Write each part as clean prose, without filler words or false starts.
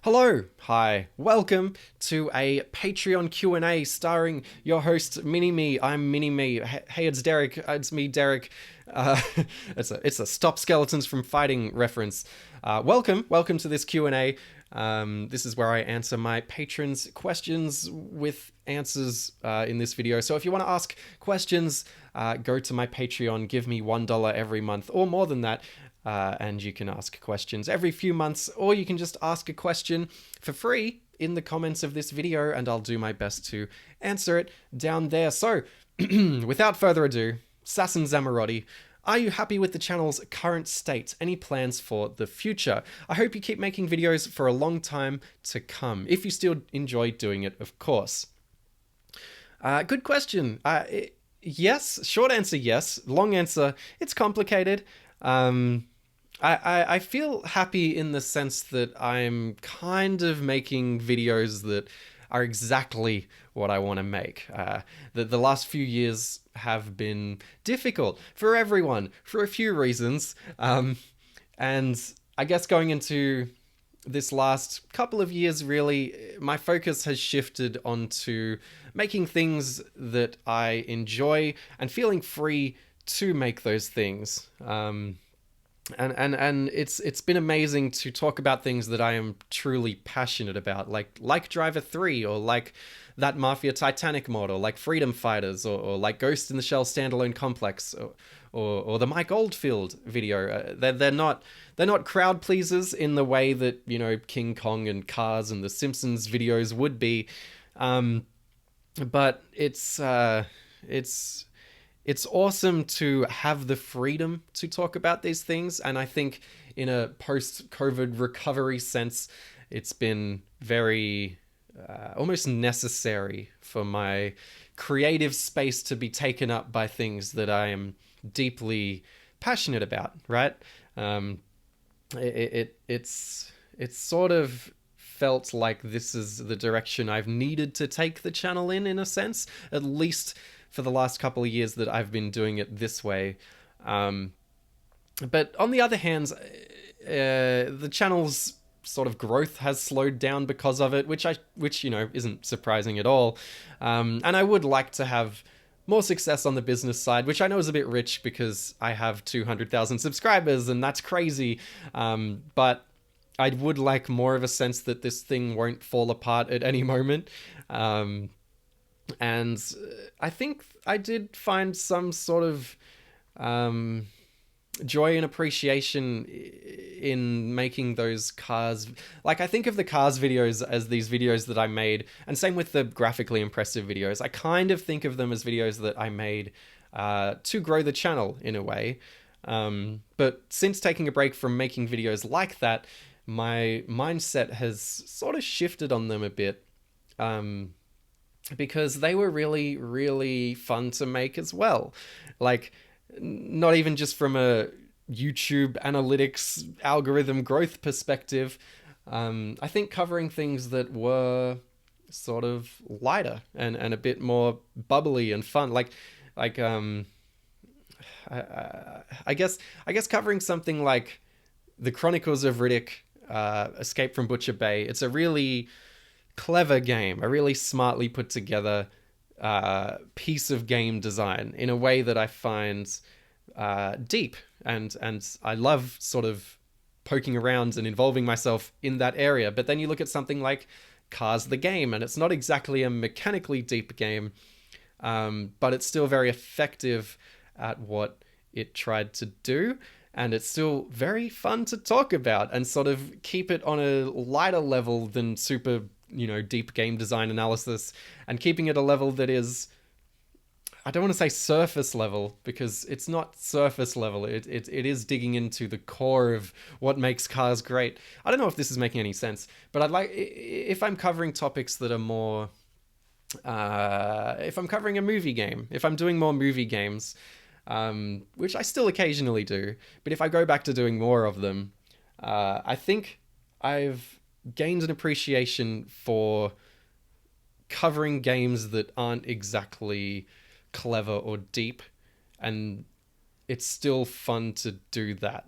Hello, hi, welcome to a Patreon Q&A starring your host Mini-Me. I'm Mini-Me. Hey, it's Derek. It's me, Derek. Uh, it's a Stop Skeletons from Fighting reference. Welcome to this Q&A. This is where I answer my patrons' questions with answers in this video. So if you want to ask questions, go to my Patreon, give me $1 every month or more than that. And you can ask questions every few months, or you can just ask a question for free in the comments of this video, and I'll do my best to answer it down there. So, without further ado, Sasson Zamarotti, are you happy with the channel's current state? Any plans for the future? I hope you keep making videos for a long time to come, if you still enjoy doing it, of course. Good question. Yes, short answer, yes. Long answer, it's complicated. I feel happy in the sense that I'm kind of making videos that are exactly what I want to make. The last few years have been difficult for everyone for a few reasons. And I guess going into this last couple of years, really, my focus has shifted onto making things that I enjoy and feeling free to make those things. And it's been amazing to talk about things that I am truly passionate about, like Driver 3, or like that Mafia Titanic mod, or like Freedom Fighters, or like Ghost in the Shell standalone complex, or the Mike Oldfield video. They're not crowd pleasers in the way that, you know, King Kong and Cars and the Simpsons videos would be, but it's awesome to have the freedom to talk about these things. And I think in a post-COVID recovery sense, it's been very almost necessary for my creative space to be taken up by things that I am deeply passionate about, right? It's sort of felt like this is the direction I've needed to take the channel in a sense, at least for the last couple of years that I've been doing it this way. But on the other hand, the channel's sort of growth has slowed down because of it, which you know isn't surprising at all. And I would like to have more success on the business side, which I know is a bit rich because I have 200,000 subscribers, and that's crazy. But I would like more of a sense that this thing won't fall apart at any moment. And I think I did find some sort of joy and appreciation in making those Cars. Like, I think of the Cars videos as these videos that I made, and same with the graphically impressive videos. I kind of think of them as videos that I made to grow the channel in a way. But since taking a break from making videos like that, my mindset has sort of shifted on them a bit. Because they were really, really fun to make as well. Like, not even just from a YouTube analytics algorithm growth perspective. I think covering things that were sort of lighter and a bit more bubbly and fun. I guess covering something like The Chronicles of Riddick, Escape from Butcher Bay. It's a really clever game, a really smartly put together piece of game design in a way that I find deep, and I love sort of poking around and involving myself in that area. But then you look at something like Cars the Game, and it's not exactly a mechanically deep game, but it's still very effective at what it tried to do, and it's still very fun to talk about and sort of keep it on a lighter level than super, you know, deep game design analysis, and keeping it a level that is, I don't want to say surface level, because it's not surface level. It is digging into the core of what makes cars great. I don't know if this is making any sense, but I'd like, if I'm covering topics that are more, if I'm covering a movie game, if I'm doing more movie games, which I still occasionally do, but if I go back to doing more of them, I think I've gained an appreciation for covering games that aren't exactly clever or deep, and it's still fun to do that.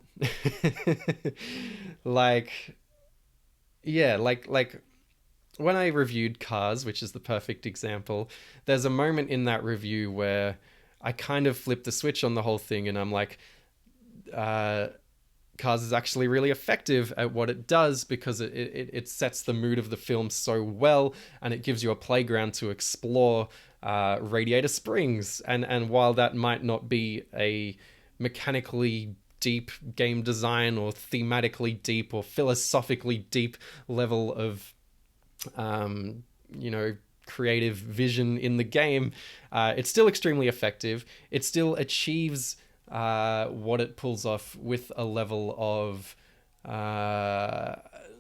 Like, yeah, like when I reviewed Cars, which is the perfect example, there's a moment in that review where I kind of flipped the switch on the whole thing, and I'm like, uh, Cars is actually really effective at what it does because it sets the mood of the film so well, and it gives you a playground to explore Radiator Springs. And while that might not be a mechanically deep game design or thematically deep or philosophically deep level of um, you know, creative vision in the game, it's still extremely effective. It still achieves what it pulls off with a level of uh,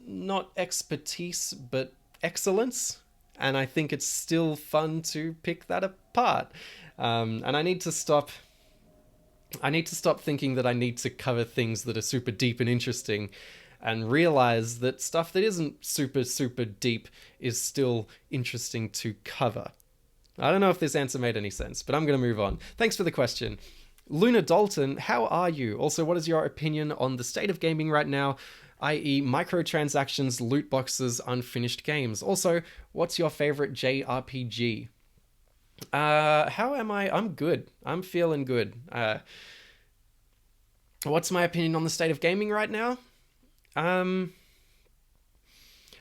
not expertise, but excellence. And I think it's still fun to pick that apart. And I need to stop thinking that I need to cover things that are super deep and interesting and realize that stuff that isn't super, super deep is still interesting to cover. I don't know if this answer made any sense, but I'm going to move on. Thanks for the question. Luna Dalton, how are you? Also, what is your opinion on the state of gaming right now, i.e., microtransactions, loot boxes, unfinished games? Also, what's your favorite JRPG? How am I? I'm good. I'm feeling good. What's my opinion on the state of gaming right now? Um,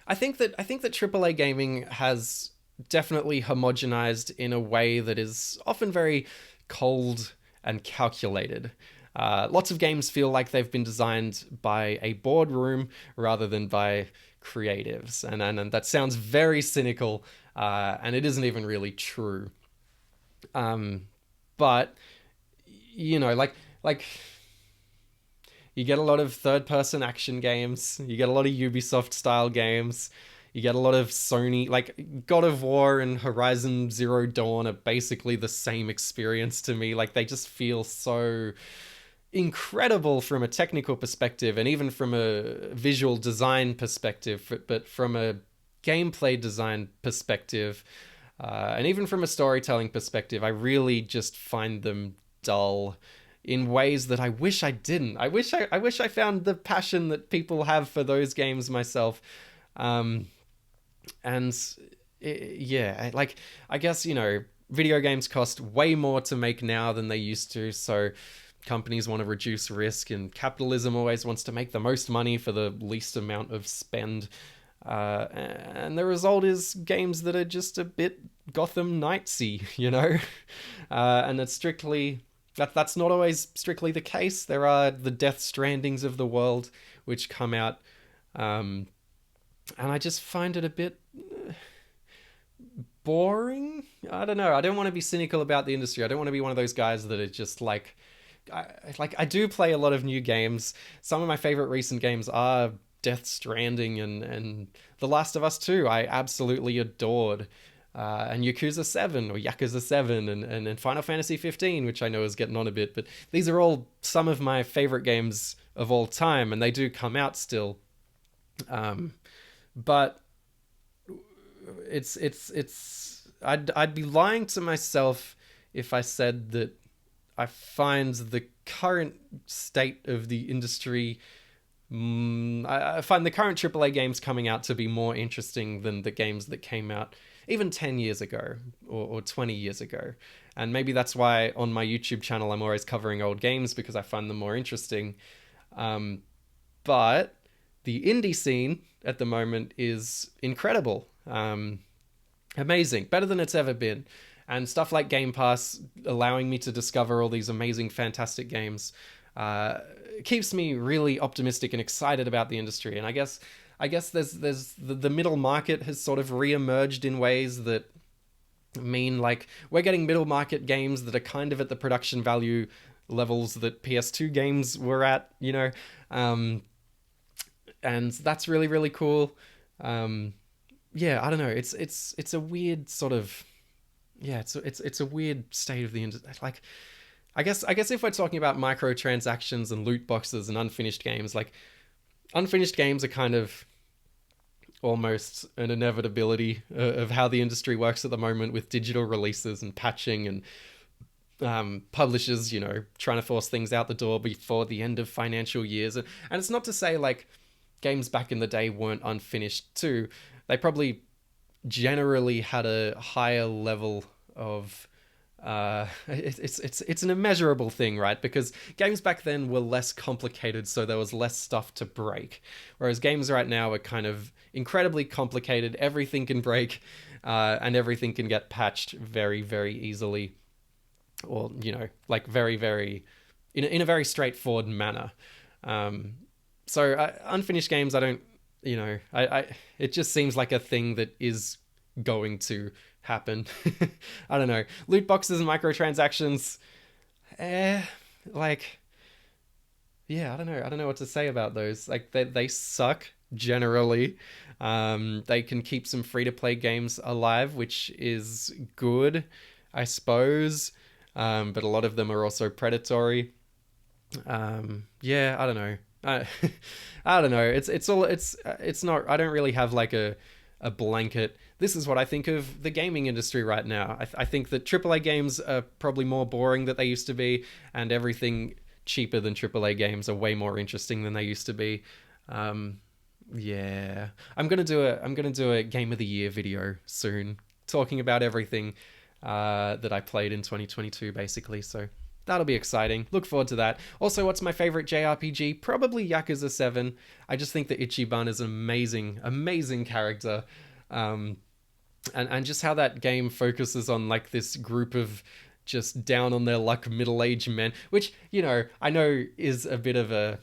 I think that AAA gaming has definitely homogenized in a way that is often very cold and calculated. Lots of games feel like they've been designed by a boardroom rather than by creatives, and that sounds very cynical, and it isn't even really true. But you know, like you get a lot of third person action games, you get a lot of Ubisoft style games, you get a lot of Sony, like God of War and Horizon Zero Dawn are basically the same experience to me. Like they just feel so incredible from a technical perspective and even from a visual design perspective, but from a gameplay design perspective, and even from a storytelling perspective, I really just find them dull in ways that I wish I didn't. I wish I found the passion that people have for those games myself. Um, and yeah, like I guess video games cost way more to make now than they used to, so companies want to reduce risk, and capitalism always wants to make the most money for the least amount of spend. And the result is games that are just a bit Gotham Knightsy, and that's not always strictly the case. There are the Death Strandings of the world which come out, and I just find it a bit boring. I don't know. I don't want to be cynical about the industry. I don't want to be one of those guys that are just I do play a lot of new games. Some of my favorite recent games are Death Stranding and The Last of Us 2. I absolutely adored. And Yakuza 7 or Yakuza 7 and Final Fantasy 15, which I know is getting on a bit, but these are all some of my favorite games of all time, and they do come out still. But I'd be lying to myself if I said that I find the current state of the industry. I find the current AAA games coming out to be more interesting than the games that came out even 10 years ago or 20 years ago. And maybe that's why on my YouTube channel I'm always covering old games, because I find them more interesting. But the indie scene at the moment is incredible. Amazing. Better than it's ever been. And stuff like Game Pass allowing me to discover all these amazing, fantastic games keeps me really optimistic and excited about the industry. And I guess there's the middle market has sort of re-emerged in ways that mean like we're getting middle market games that are kind of at the production value levels that PS2 games were at, and that's really, really cool. Yeah, I don't know. It's a weird sort of, yeah, it's a weird state of the industry. Like, I guess if we're talking about microtransactions and loot boxes and unfinished games, like unfinished games are kind of almost an inevitability of how the industry works at the moment with digital releases and patching and publishers, trying to force things out the door before the end of financial years. And it's not to say like games back in the day weren't unfinished too. They probably generally had a higher level of it's an immeasurable thing, right? Because games back then were less complicated, so there was less stuff to break. Whereas games right now are kind of incredibly complicated. Everything can break, and everything can get patched very, very easily, or like very, very in a very straightforward manner. So unfinished games, I don't, I it just seems like a thing that is going to happen. I don't know. Loot boxes and microtransactions, like, yeah, I don't know. I don't know what to say about those. Like, they suck generally. They can keep some free to play games alive, which is good, I suppose. But a lot of them are also predatory. Yeah, I don't know. I don't know. It's not. I don't really have like a blanket. This is what I think of the gaming industry right now. I think that AAA games are probably more boring than they used to be, and everything cheaper than AAA games are way more interesting than they used to be. Yeah, I'm gonna do a Game of the Year video soon, talking about everything that I played in 2022, basically. So that'll be exciting. Look forward to that. Also, what's my favorite JRPG? Probably Yakuza 7. I just think that Ichiban is an amazing, amazing character. And just how that game focuses on like this group of just down on their luck middle-aged men, which, I know is a bit of a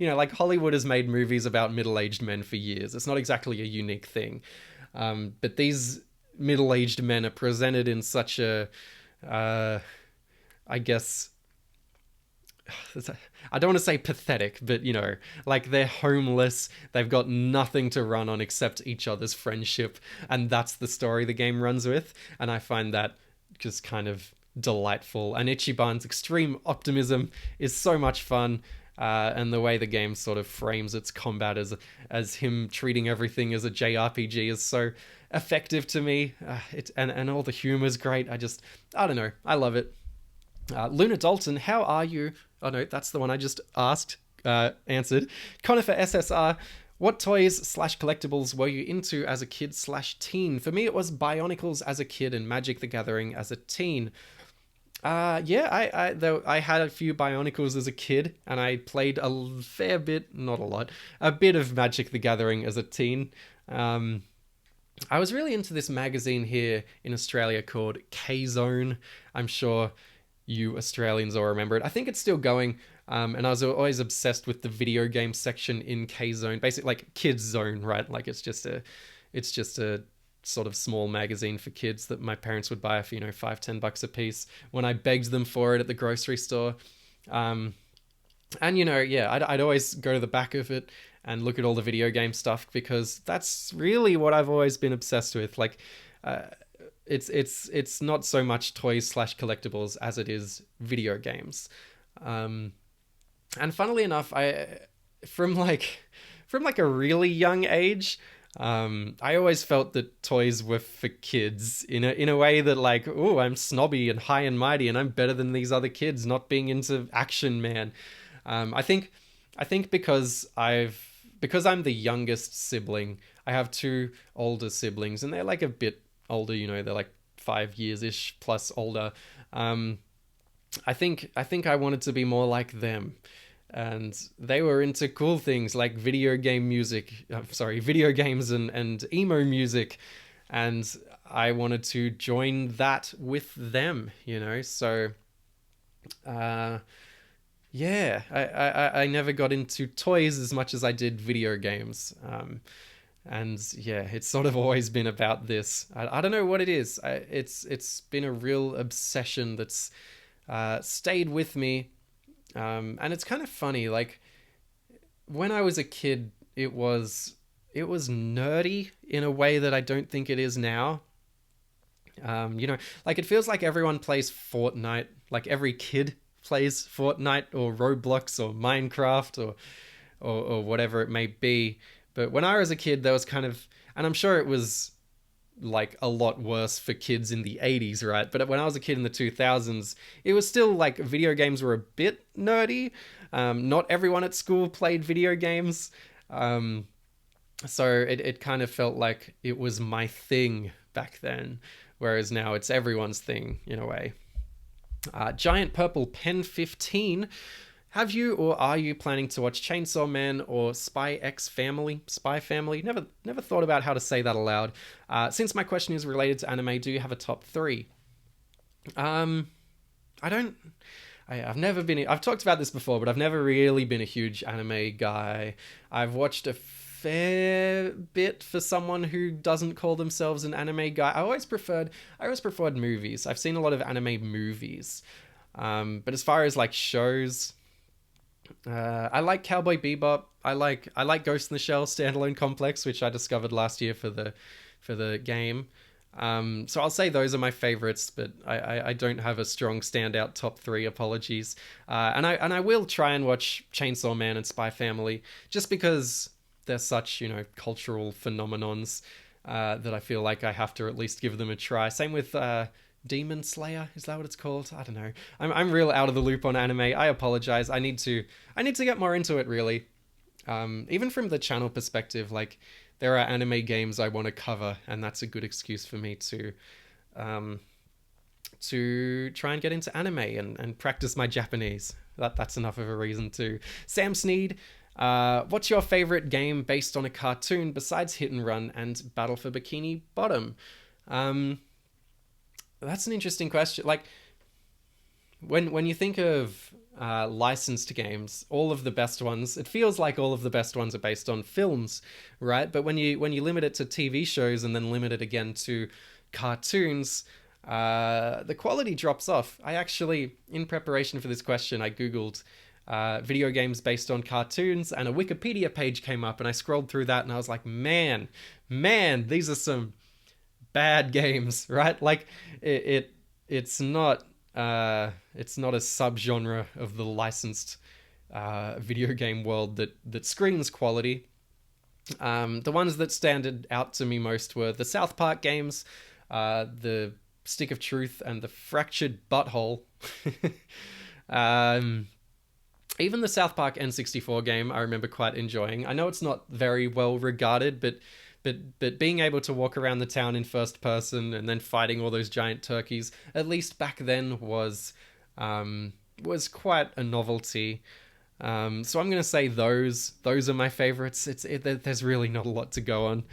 like Hollywood has made movies about middle-aged men for years. It's not exactly a unique thing. But these middle-aged men are presented in such a I guess I don't want to say pathetic, but like they're homeless. They've got nothing to run on except each other's friendship, and that's the story the game runs with. And I find that just kind of delightful. And Ichiban's extreme optimism is so much fun. And the way the game sort of frames its combat as him treating everything as a JRPG is so effective to me. And all the humor's great. I don't know. I love it. Luna Dalton, how are you? Oh no, that's the one I just answered. Conifer SSR, what toys/collectibles were you into as a kid/teen? For me, it was Bionicles as a kid and Magic the Gathering as a teen. Yeah, I had a few Bionicles as a kid, and I played a fair bit, not a lot, a bit of Magic the Gathering as a teen. I was really into this magazine here in Australia called K-Zone. I'm sure you Australians all remember it. I think it's still going, and I was always obsessed with the video game section in K-Zone, basically like Kids Zone, right? Like it's just a sort of small magazine for kids that my parents would buy for $5-10 a piece when I begged them for it at the grocery store. And I'd always go to the back of it and look at all the video game stuff, because that's really what I've always been obsessed with. Like, it's not so much toys/collectibles as it is video games. And funnily enough, from a really young age, I always felt that toys were for kids in a way that, like, oh, I'm snobby and high and mighty and I'm better than these other kids not being into Action Man. I think because I'm the youngest sibling, I have two older siblings and they're like a bit older, they're like 5 years-ish plus older. I think I wanted to be more like them. And they were into cool things like video games and emo music. And I wanted to join that with them, So, yeah, I never got into toys as much as I did video games. And yeah, it's sort of always been about this. I don't know what it is. It's been a real obsession that's stayed with me. And it's kind of funny, like, when I was a kid, it was nerdy in a way that I don't think it is now. Like, it feels like everyone plays Fortnite, like every kid plays Fortnite or Roblox or Minecraft or whatever it may be. But when I was a kid, there was kind of, and I'm sure it was like a lot worse for kids in the 80s, right? But when I was a kid in the 2000s, it was still like video games were a bit nerdy. Not everyone at school played video games. So it kind of felt like it was my thing back then, whereas now it's everyone's thing in a way. Giant Purple Pen 15. Have you or are you planning to watch Chainsaw Man or Spy X Family? Spy Family? Never thought about how to say that aloud. Since my question is related to anime, do you have a top three? I don't. I've never been. I've talked about this before, but I've never really been a huge anime guy. I've watched a fair bit for someone who doesn't call themselves an anime guy. I always preferred movies. I've seen a lot of anime movies, but as far as like shows, I like Cowboy Bebop. I like Ghost in the Shell standalone complex, which I discovered last year for the game. So I'll say those are my favorites, but I don't have a strong standout top three. Apologies. And I will try and watch Chainsaw Man and Spy Family just because they're such cultural phenomenons that I feel like I have to at least give them a try. Same with Demon Slayer, is that what it's called? I don't know. I'm real out of the loop on anime. I apologize. I need to get more into it, really. Even from the channel perspective, like there are anime games I want to cover, and that's a good excuse for me to try and get into anime and practice my Japanese. That's enough of a reason to. Sam Sneed, what's your favorite game based on a cartoon besides Hit and Run and Battle for Bikini Bottom? That's an interesting question. Like, when you think of licensed games, all of the best ones, it feels like all of the best ones are based on films, right? But when you limit it to TV shows and then limit it again to cartoons, the quality drops off. I actually, in preparation for this question, I Googled video games based on cartoons, and a Wikipedia page came up, and I scrolled through that, and I was like, man, these are some bad games, right? Like it's not a subgenre of the licensed video game world that screams quality. The ones that stand out to me most were the South Park games, the Stick of Truth, and the Fractured Butthole. Even the South Park N64 game I remember quite enjoying. I know it's not very well regarded, but being able to walk around the town in first person and then fighting all those giant turkeys, at least back then, was quite a novelty. So I'm going to say those are my favorites. There's really not a lot to go on.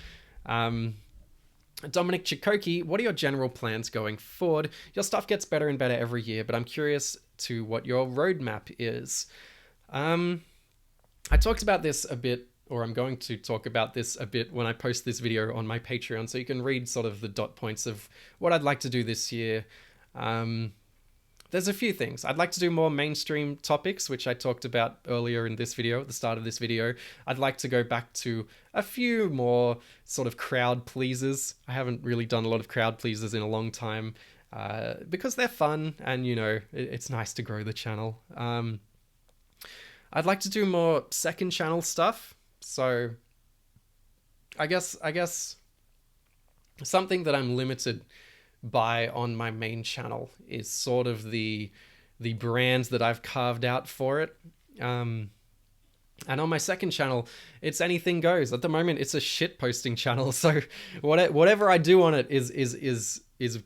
Dominic Chikoki, what are your general plans going forward? Your stuff gets better and better every year, but I'm curious to what your roadmap is. I talked about this a bit, or I'm going to talk about this a bit when I post this video on my Patreon, so you can read sort of the dot points of what I'd like to do this year. There's a few things. I'd like to do more mainstream topics, which I talked about earlier in this video, at the start of this video. I'd like to go back to a few more sort of crowd pleasers. I haven't really done a lot of crowd pleasers in a long time, because they're fun, and it's nice to grow the channel. I'd like to do more second channel stuff. So I guess something that I'm limited by on my main channel is sort of the brands that I've carved out for it. And on my second channel, it's anything goes. At the moment, it's a shit posting channel. So whatever I do on it is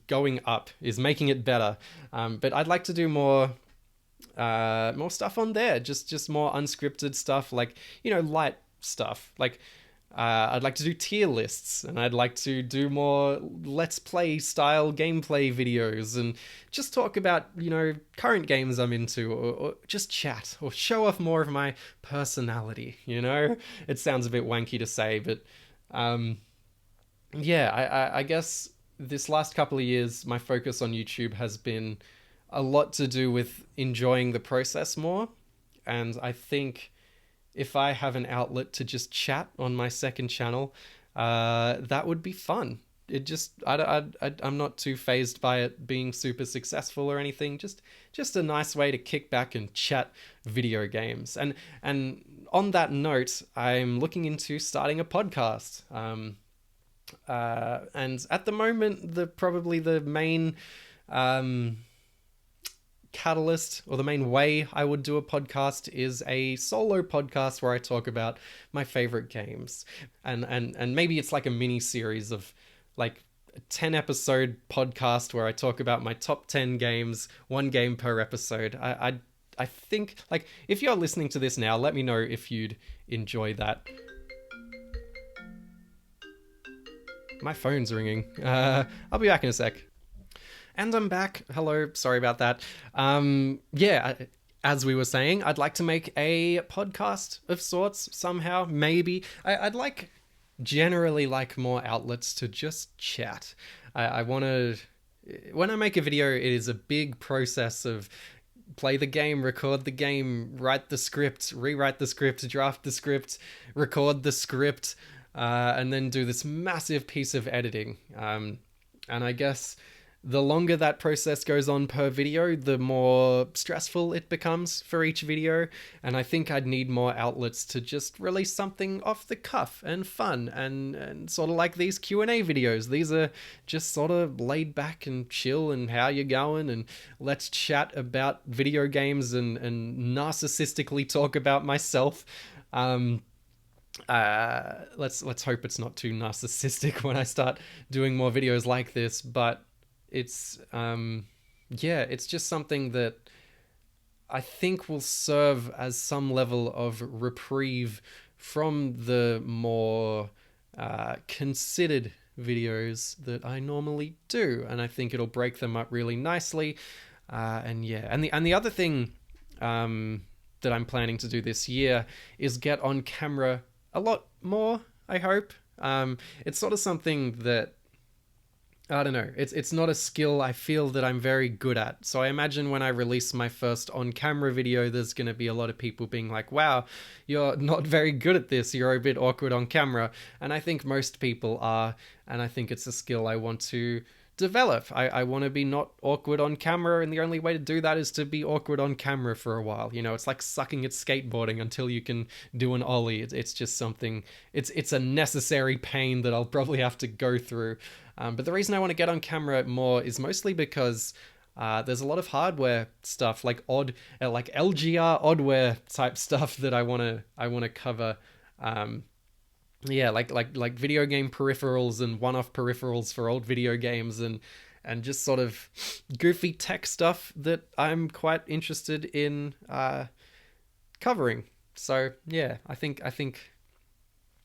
going up, is making it better. But I'd like to do more stuff on there, just more unscripted stuff, like light stuff. Like I'd like to do tier lists, and I'd like to do more let's play style gameplay videos, and just talk about current games I'm into, or just chat, or show off more of my personality. It sounds a bit wanky to say, but yeah, I guess this last couple of years my focus on YouTube has been a lot to do with enjoying the process more, and I think if I have an outlet to just chat on my second channel, that would be fun. I'm not too fazed by it being super successful or anything. Just a nice way to kick back and chat video games. And on that note, I'm looking into starting a podcast. And at the moment, probably the main catalyst, or the main way I would do a podcast, is a solo podcast where I talk about my favorite games, and maybe it's like a mini series of like a 10 episode podcast where I talk about my top 10 games, one game per episode. I think, like, if you're listening to this now, let me know if you'd enjoy that. My phone's ringing. I'll be back in a sec. And I'm back. Hello, sorry about that. Yeah, as we were saying, I'd like to make a podcast of sorts somehow, maybe. I'd like, generally like more outlets to just chat. I want to, when I make a video, it is a big process of play the game, record the game, write the script, rewrite the script, draft the script, record the script, and then do this massive piece of editing. And I guess the longer that process goes on per video, the more stressful it becomes for each video. And I think I'd need more outlets to just release something off the cuff and fun, and sort of like these Q&A videos. These are just sort of laid back and chill, and how you going, and let's chat about video games, and narcissistically talk about myself. Let's hope it's not too narcissistic when I start doing more videos like this, but it's it's just something that I think will serve as some level of reprieve from the more considered videos that I normally do, and I think it'll break them up really nicely. And the other thing that I'm planning to do this year is get on camera a lot more, I hope. It's sort of something that, I don't know, it's not a skill I feel that I'm very good at. So I imagine when I release my first on-camera video, there's going to be a lot of people being like, wow, you're not very good at this, you're a bit awkward on camera. And I think most people are, and I think it's a skill I want to develop. I want to be not awkward on camera, and the only way to do that is to be awkward on camera for a while. You know, it's like sucking at skateboarding until you can do an ollie. It's just something, it's a necessary pain that I'll probably have to go through. But the reason I want to get on camera more is mostly because there's a lot of hardware stuff, like LGR oddware type stuff that I want to cover. Like video game peripherals and one-off peripherals for old video games, and just sort of goofy tech stuff that I'm quite interested in covering. So yeah, I think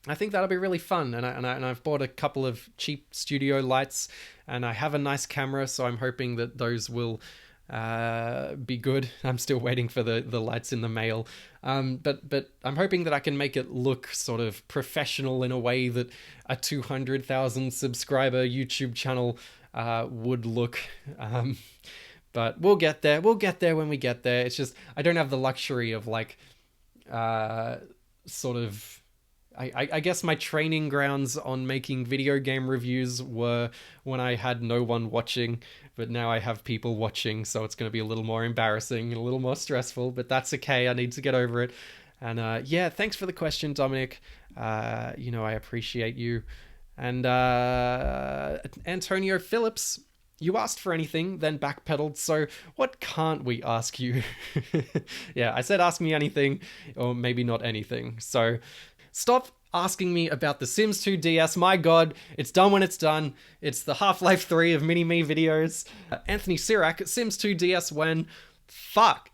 that'll be really fun, and I've bought a couple of cheap studio lights, and I have a nice camera, so I'm hoping that those will be good. I'm still waiting for the lights in the mail, but I'm hoping that I can make it look sort of professional in a way that a 200,000 subscriber YouTube channel would look. But we'll get there when we get there. It's just I don't have the luxury of like sort of, I guess my training grounds on making video game reviews were when I had no one watching, but now I have people watching, so it's going to be a little more embarrassing and a little more stressful, but that's okay. I need to get over it. And yeah, thanks for the question, Dominic. I appreciate you. And Antonio Phillips, you asked for anything, then backpedaled, so what can't we ask you? Yeah, I said ask me anything, or maybe not anything. So stop asking me about the Sims 2 DS. My god, it's done when it's done. It's the Half-Life 3 of mini-me videos. Anthony Sirac, Sims 2 DS when? Fuck.